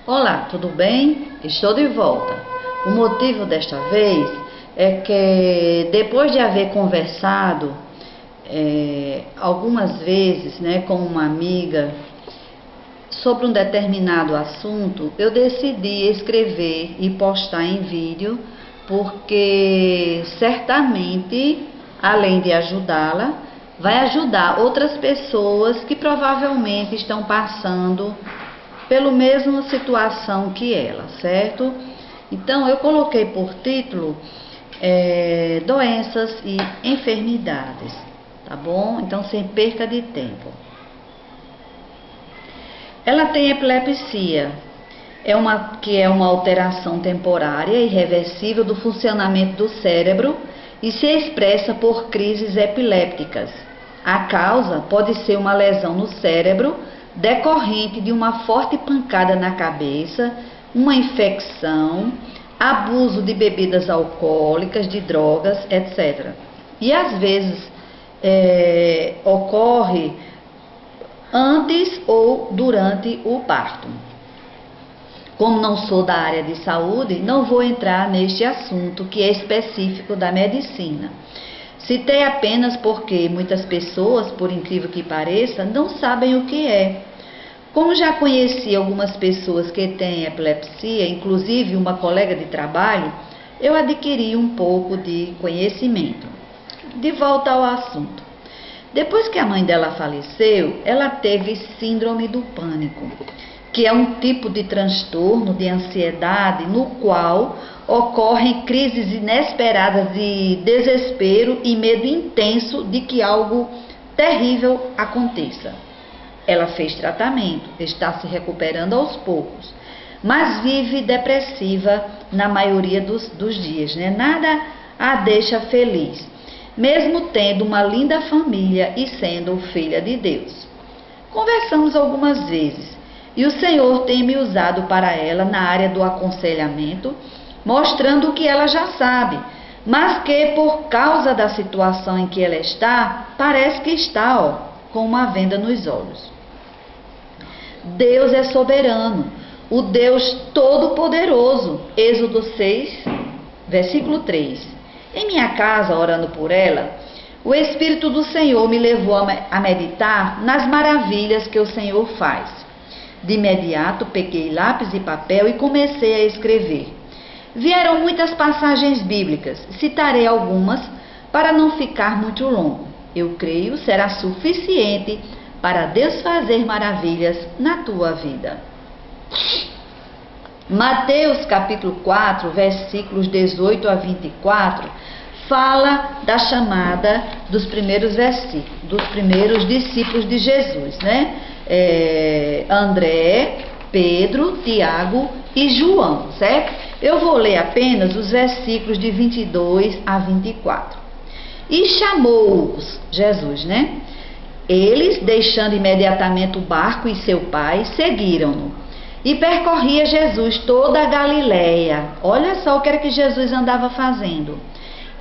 Olá, tudo bem? Estou de volta. O motivo desta vez é que depois de haver conversado algumas vezes, com uma amiga sobre um determinado assunto, eu decidi escrever e postar em vídeo, porque certamente, além de ajudá-la, vai ajudar outras pessoas que provavelmente estão passando pela mesma situação que ela, certo? Então, eu coloquei por título doenças e enfermidades, tá bom? Então, sem perca de tempo. Ela tem epilepsia, que é uma alteração temporária e irreversível do funcionamento do cérebro e se expressa por crises epilépticas. A causa pode ser uma lesão no cérebro decorrente de uma forte pancada na cabeça, uma infecção, abuso de bebidas alcoólicas, de drogas, etc. E às vezes ocorre antes ou durante o parto. Como não sou da área de saúde, não vou entrar neste assunto que é específico da medicina. Citei apenas porque muitas pessoas, por incrível que pareça, não sabem o que é. Como já conheci algumas pessoas que têm epilepsia, inclusive uma colega de trabalho, eu adquiri um pouco de conhecimento. De volta ao assunto. Depois que a mãe dela faleceu, ela teve síndrome do pânico, que é um tipo de transtorno de ansiedade no qual ocorrem crises inesperadas de desespero e medo intenso de que algo terrível aconteça. Ela fez tratamento, está se recuperando aos poucos, mas vive depressiva na maioria dos dias, Nada a deixa feliz, mesmo tendo uma linda família e sendo filha de Deus. Conversamos algumas vezes e o Senhor tem me usado para ela na área do aconselhamento, mostrando o que ela já sabe, mas que por causa da situação em que ela está, parece que está com uma venda nos olhos. Deus é soberano, o Deus Todo-Poderoso. Êxodo 6, versículo 3. Em minha casa, orando por ela, o Espírito do Senhor me levou a meditar nas maravilhas que o Senhor faz. De imediato, peguei lápis e papel e comecei a escrever. Vieram muitas passagens bíblicas, citarei algumas para não ficar muito longo. Eu creio será suficiente para Deus fazer maravilhas na tua vida. Mateus capítulo 4, versículos 18 a 24, fala da chamada dos primeiros discípulos de Jesus, André, Pedro, Tiago e João, certo? Eu vou ler apenas os versículos de 22 a 24. E chamou-os Jesus, Eles, deixando imediatamente o barco e seu pai, seguiram-no. E percorria Jesus toda a Galileia. Olha só o que era que Jesus andava fazendo.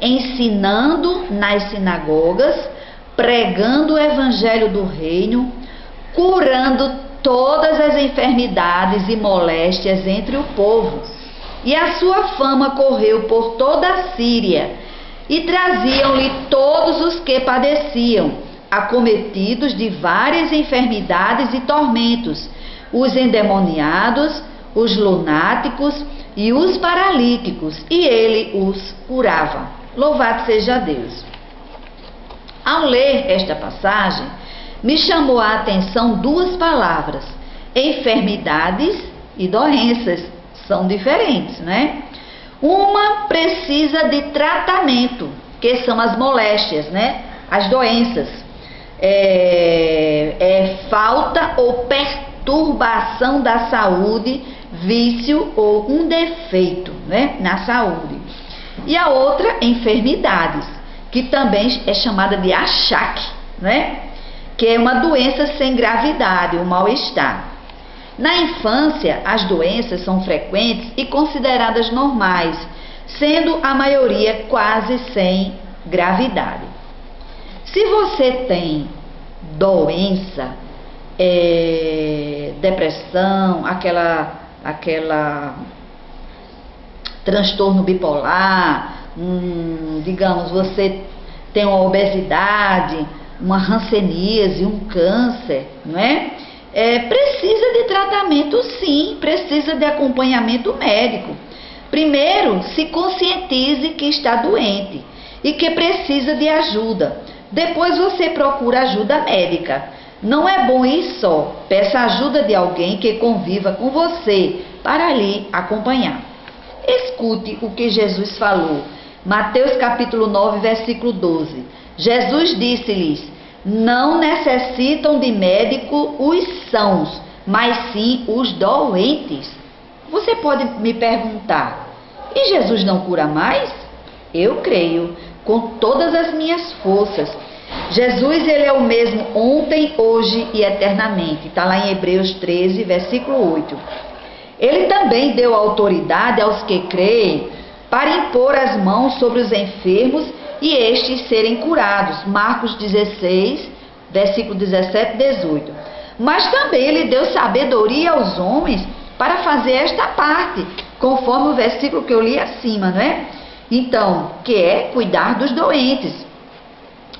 Ensinando nas sinagogas, pregando o evangelho do reino, curando todas as enfermidades e moléstias entre o povo. E a sua fama correu por toda a Síria, e traziam-lhe todos os que padeciam, acometidos de várias enfermidades e tormentos, os endemoniados, os lunáticos e os paralíticos, e ele os curava. Louvado seja Deus. Ao ler esta passagem, me chamou a atenção duas palavras: enfermidades e doenças. São diferentes, Uma precisa de tratamento, que são as moléstias, As doenças. Falta ou perturbação da saúde, vício ou um defeito, na saúde. E a outra, enfermidades, que também é chamada de achaque, Que é uma doença sem gravidade, um mal-estar. Na infância, as doenças são frequentes e consideradas normais, sendo a maioria quase sem gravidade. Se você tem doença, depressão, aquela transtorno bipolar, digamos, você tem uma obesidade, uma hanseníase, um câncer, não é? Precisa de tratamento, sim, precisa de acompanhamento médico. Primeiro, se conscientize que está doente e que precisa de ajuda. Depois você procura ajuda médica. Não é bom ir só, peça ajuda de alguém que conviva com você para lhe acompanhar. Escute o que Jesus falou. Mateus capítulo 9, versículo 12. Jesus disse-lhes: não necessitam de médico os sãos, mas sim os doentes. Você pode me perguntar: e Jesus não cura mais? Eu creio, com todas as minhas forças. Jesus, ele é o mesmo ontem, hoje e eternamente. Está lá em Hebreus 13, versículo 8. Ele também deu autoridade aos que creem para impor as mãos sobre os enfermos e estes serem curados. Marcos 16, versículo 17 e 18. Mas também ele deu sabedoria aos homens para fazer esta parte, conforme o versículo que eu li acima, não é? Então, que é cuidar dos doentes.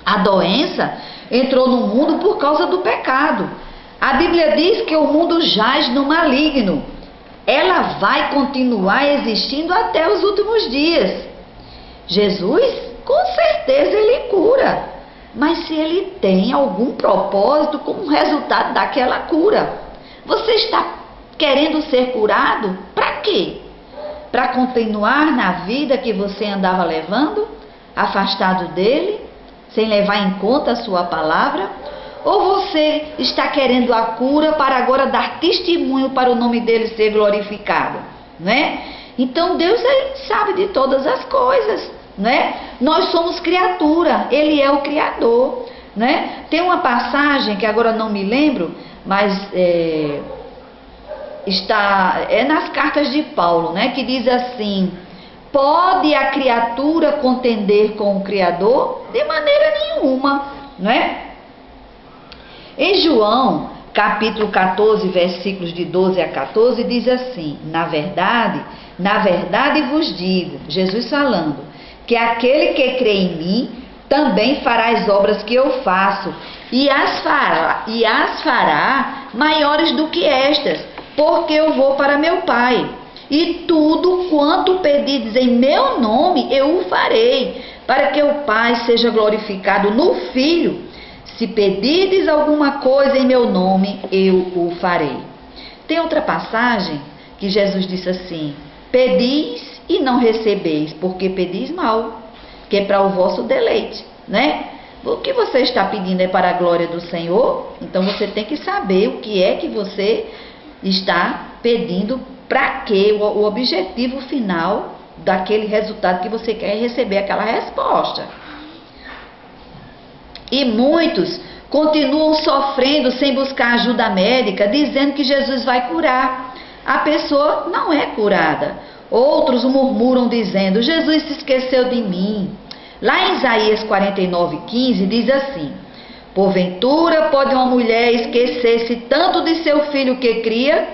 A doença entrou no mundo por causa do pecado. A Bíblia diz que o mundo jaz no maligno. Ela vai continuar existindo até os últimos dias. Jesus, com certeza, ele cura. Mas se ele tem algum propósito como resultado daquela cura, você está querendo ser curado? Para quê? Para continuar na vida que você andava levando, afastado dele, sem levar em conta a sua palavra? Ou você está querendo a cura para agora dar testemunho para o nome dele ser glorificado, né? Então Deus, ele sabe de todas as coisas, né? Nós somos criatura, ele é o Criador, né? Tem uma passagem que agora não me lembro, mas está nas cartas de Paulo, né? Que diz assim: pode a criatura contender com o Criador? De maneira nenhuma, não é? Em João, capítulo 14, versículos de 12 a 14, diz assim: na verdade vos digo, Jesus falando, que aquele que crê em mim, também fará as obras que eu faço, e as fará maiores do que estas, porque eu vou para meu Pai. E tudo quanto pedides em meu nome, eu o farei, para que o Pai seja glorificado no Filho. Se pedides alguma coisa em meu nome, eu o farei. Tem outra passagem que Jesus disse assim: pedis e não recebeis, porque pedis mal, que é para o vosso deleite, né? O que você está pedindo é para a glória do Senhor, então você tem que saber o que é que você está pedindo, para quê, o objetivo final daquele resultado que você quer receber aquela resposta. E muitos continuam sofrendo sem buscar ajuda médica, dizendo que Jesus vai curar. A pessoa não é curada. Outros murmuram dizendo: Jesus se esqueceu de mim. Lá em Isaías 49:15 diz assim: porventura pode uma mulher esquecer-se tanto de seu filho que cria,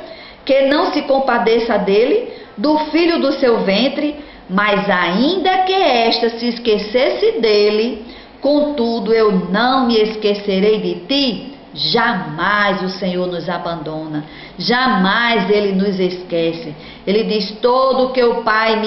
que não se compadeça dele, do filho do seu ventre, mas ainda que esta se esquecesse dele, contudo eu não me esquecerei de ti. Jamais o Senhor nos abandona, jamais Ele nos esquece. Ele diz: todo o que o Pai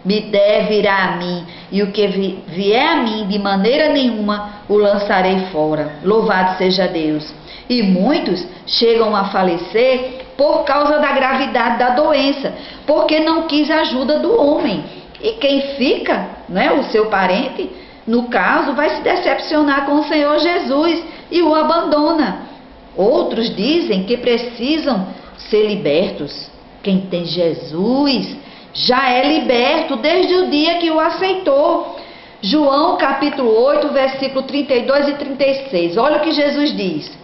me der virá a mim, e o que vier a mim, de maneira nenhuma o lançarei fora. Louvado seja Deus. E muitos chegam a falecer por causa da gravidade da doença, porque não quis a ajuda do homem. E quem fica, né, o seu parente, no caso, vai se decepcionar com o Senhor Jesus e o abandona. Outros dizem que precisam ser libertos. Quem tem Jesus já é liberto desde o dia que o aceitou. João capítulo 8, versículo 32 e 36. Olha o que Jesus diz: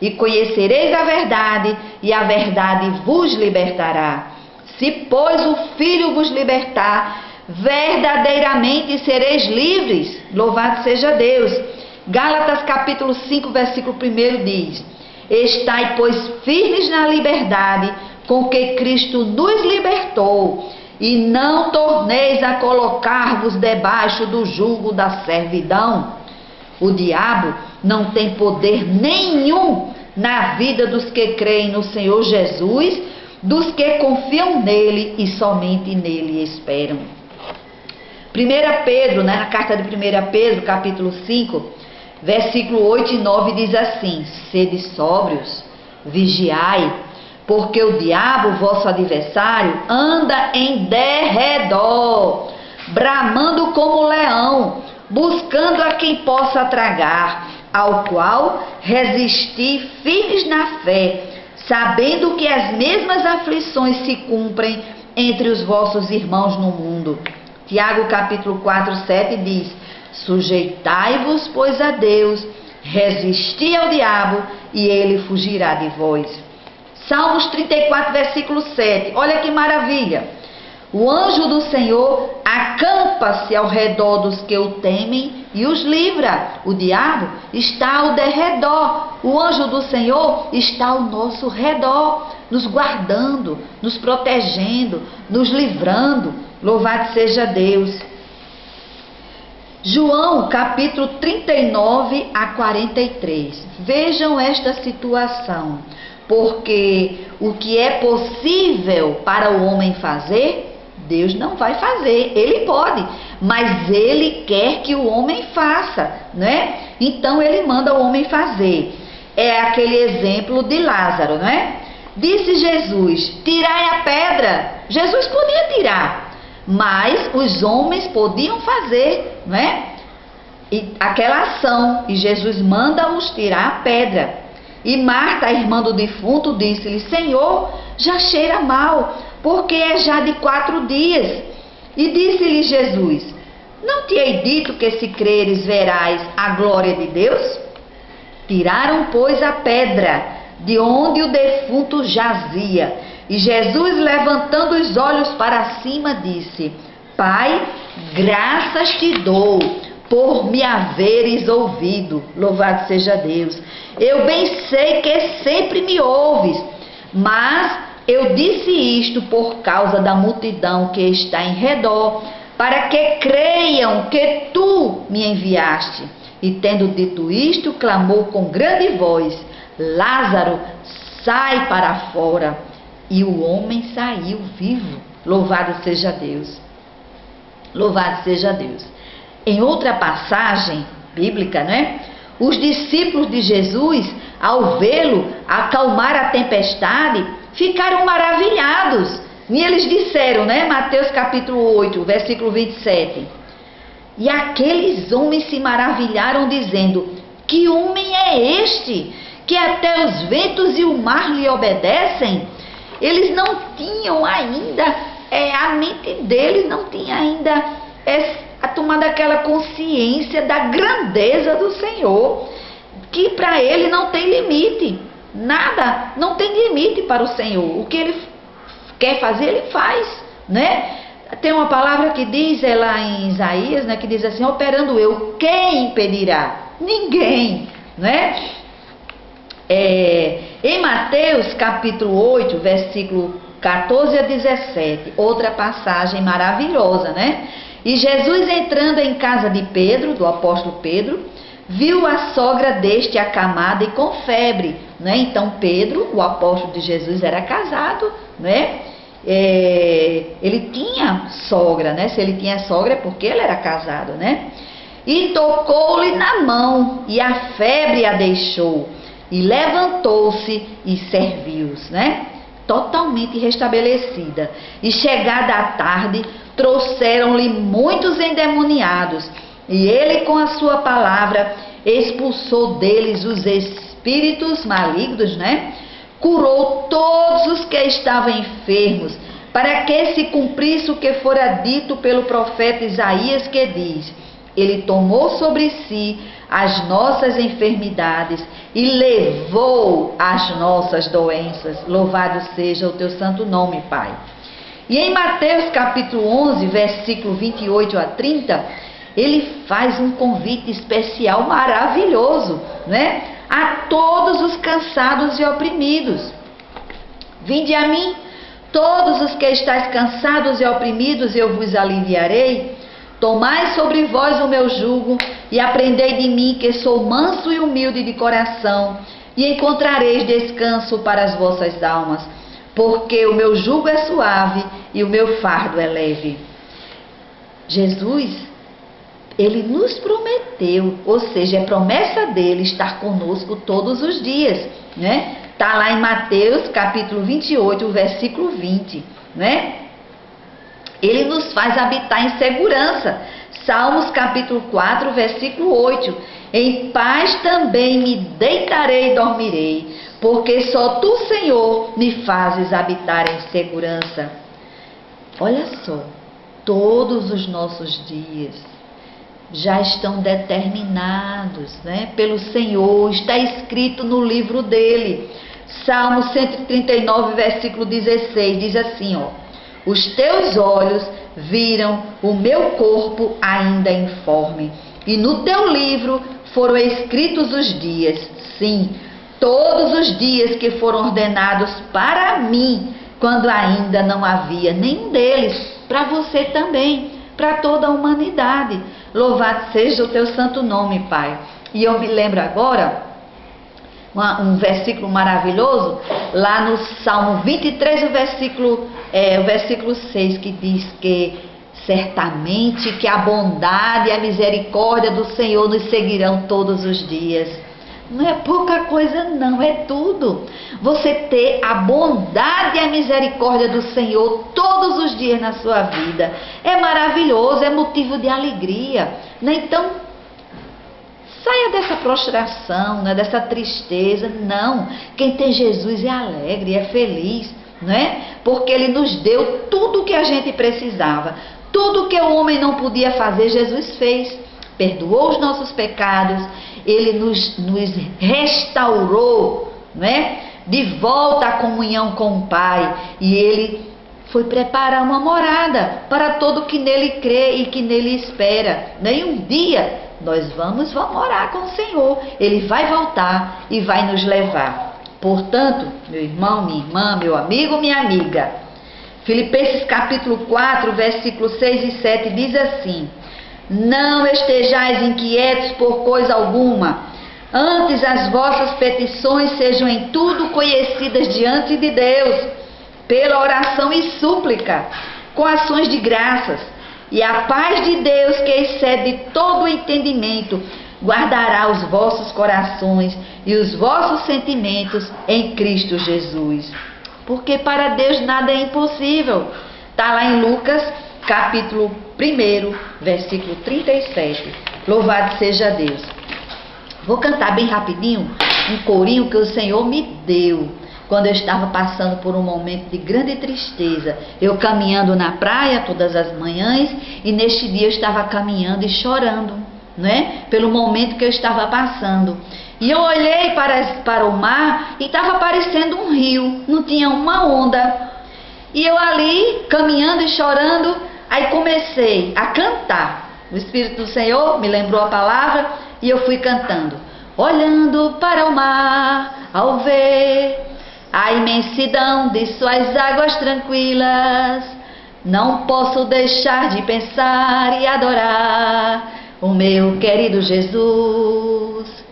e conhecereis a verdade, e a verdade vos libertará. Se, pois, o Filho vos libertar, verdadeiramente sereis livres. Louvado seja Deus. Gálatas capítulo 5, versículo 1 diz: estai, pois, firmes na liberdade com que Cristo nos libertou, e não torneis a colocar-vos debaixo do jugo da servidão. O diabo não tem poder nenhum na vida dos que creem no Senhor Jesus, dos que confiam nele e somente nele esperam. 1 Pedro, na carta de 1 Pedro, capítulo 5, versículo 8 e 9 diz assim: sede sóbrios, vigiai, porque o diabo, vosso adversário, anda em derredor, bramando como leão, buscando a quem possa tragar, ao qual resistir firmes na fé, sabendo que as mesmas aflições se cumprem entre os vossos irmãos no mundo. Tiago capítulo 4, 7 diz: sujeitai-vos, pois, a Deus, resisti ao diabo, e ele fugirá de vós. Salmos 34, versículo 7, olha que maravilha. O anjo do Senhor acampa-se ao redor dos que o temem e os livra. O diabo está ao derredor. O anjo do Senhor está ao nosso redor, nos guardando, nos protegendo, nos livrando. Louvado seja Deus. João capítulo 39 a 43. Vejam esta situação. Porque o que é possível para o homem fazer, Deus não vai fazer. Ele pode, mas ele quer que o homem faça, né? Então ele manda o homem fazer. É aquele exemplo de Lázaro, né? Disse Jesus: tirai a pedra. Jesus podia tirar, mas os homens podiam fazer, né? E aquela ação, e Jesus manda-os tirar a pedra. E Marta, a irmã do defunto, disse-lhe: Senhor, já cheira mal, porque é já de 4 dias. E disse-lhe Jesus: não te hei dito que se creres verás a glória de Deus? Tiraram, pois, a pedra de onde o defunto jazia. E Jesus, levantando os olhos para cima, disse: Pai, graças te dou por me haveres ouvido. Louvado seja Deus. Eu bem sei que sempre me ouves, mas eu disse isto por causa da multidão que está em redor, para que creiam que tu me enviaste. E tendo dito isto, clamou com grande voz: Lázaro, sai para fora. E o homem saiu vivo. Louvado seja Deus. Louvado seja Deus. Em outra passagem bíblica, né? Os discípulos de Jesus, ao vê-lo acalmar a tempestade, ficaram maravilhados. E eles disseram, né? Mateus capítulo 8, versículo 27. E aqueles homens se maravilharam, dizendo: que homem é este, que até os ventos e o mar lhe obedecem? Eles não tinham ainda, a mente deles não tinha ainda tomado aquela consciência da grandeza do Senhor, que para ele não tem limite, nada, não tem limite para o Senhor. O que ele quer fazer, ele faz, né? Tem uma palavra que diz lá em Isaías, né, que diz assim: operando eu, quem impedirá? Ninguém, né? Em Mateus capítulo 8, versículo 14 a 17, outra passagem maravilhosa, né? E Jesus, entrando em casa de Pedro, do apóstolo Pedro, viu a sogra deste acamada e com febre, né? Então Pedro, o apóstolo de Jesus, era casado, né? Ele tinha sogra, né? Se ele tinha sogra é porque ele era casado, né? E tocou-lhe na mão, e a febre a deixou, e levantou-se e serviu-os, né? Totalmente restabelecida. E chegada a tarde, trouxeram-lhe muitos endemoniados, e ele, com a sua palavra, expulsou deles os espíritos malignos, né? Curou todos os que estavam enfermos, para que se cumprisse o que fora dito pelo profeta Isaías, que diz: ele tomou sobre si as nossas enfermidades e levou as nossas doenças. Louvado seja o teu santo nome, Pai. E em Mateus capítulo 11, versículo 28 a 30, ele faz um convite especial maravilhoso, né? A todos os cansados e oprimidos. Vinde a mim, todos os que estáis cansados e oprimidos, eu vos aliviarei. Tomai sobre vós o meu jugo e aprendei de mim, que sou manso e humilde de coração, e encontrareis descanso para as vossas almas, porque o meu jugo é suave e o meu fardo é leve. Jesus, ele nos prometeu, ou seja, é promessa dele estar conosco todos os dias, né? Está lá em Mateus capítulo 28, versículo 20, né? Ele nos faz habitar em segurança. Salmos capítulo 4, versículo 8. Em paz também me deitarei e dormirei, porque só tu, Senhor, me fazes habitar em segurança. Olha só, todos os nossos dias já estão determinados, né, pelo Senhor, está escrito no livro dele. Salmo 139, versículo 16, diz assim, ó: os teus olhos viram o meu corpo ainda informe, e no teu livro foram escritos os dias, sim, todos os dias que foram ordenados para mim, quando ainda não havia nenhum deles, para você também, para toda a humanidade. Louvado seja o teu santo nome, Pai. E eu me lembro agora um versículo maravilhoso, lá no Salmo 23, o versículo 6, que diz que certamente que a bondade e a misericórdia do Senhor nos seguirão todos os dias. Não é pouca coisa não, é tudo. Você ter a bondade e a misericórdia do Senhor todos os dias na sua vida é maravilhoso, é motivo de alegria, né? Então, saia dessa prostração, né, dessa tristeza. Não, quem tem Jesus é alegre, é feliz, né? Porque Ele nos deu tudo o que a gente precisava. Tudo que o homem não podia fazer, Jesus fez. Perdoou os nossos pecados, Ele nos restaurou, né, de volta à comunhão com o Pai. E Ele foi preparar uma morada para todo que nele crê e que nele espera. Nem um dia nós vamos morar com o Senhor. Ele vai voltar e vai nos levar. Portanto, meu irmão, minha irmã, meu amigo, minha amiga, Filipenses capítulo 4, versículos 6 e 7 diz assim: não estejais inquietos por coisa alguma, antes as vossas petições sejam em tudo conhecidas diante de Deus, pela oração e súplica, com ações de graças. E a paz de Deus, que excede todo o entendimento, guardará os vossos corações e os vossos sentimentos em Cristo Jesus. Porque para Deus nada é impossível. Está lá em Lucas, capítulo 1, versículo 37. Louvado seja Deus. Vou cantar bem rapidinho um corinho que o Senhor me deu quando eu estava passando por um momento de grande tristeza. Eu caminhando na praia todas as manhãs, e neste dia eu estava caminhando e chorando, né, pelo momento que eu estava passando. E eu olhei para o mar e estava parecendo um rio, não tinha uma onda. E eu ali, caminhando e chorando, aí comecei a cantar. O Espírito do Senhor me lembrou a palavra e eu fui cantando. Olhando para o mar, ao ver a imensidão de suas águas tranquilas, não posso deixar de pensar e adorar o meu querido Jesus.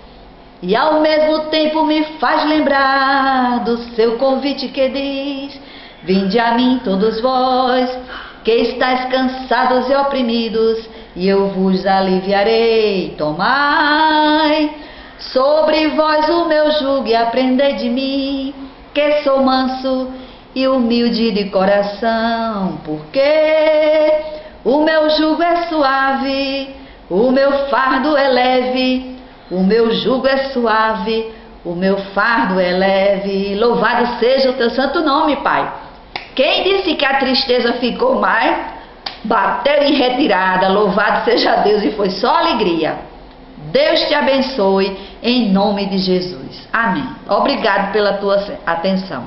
E ao mesmo tempo me faz lembrar do seu convite que diz: vinde a mim todos vós, que estáis cansados e oprimidos, e eu vos aliviarei. Tomai sobre vós o meu jugo e aprendei de mim, que sou manso e humilde de coração, porque o meu jugo é suave, o meu fardo é leve. O meu jugo é suave, o meu fardo é leve. Louvado seja o teu santo nome, Pai. Quem disse que a tristeza ficou mais, bateu em retirada. Louvado seja Deus, e foi só alegria. Deus te abençoe, em nome de Jesus. Amém. Obrigado pela tua atenção.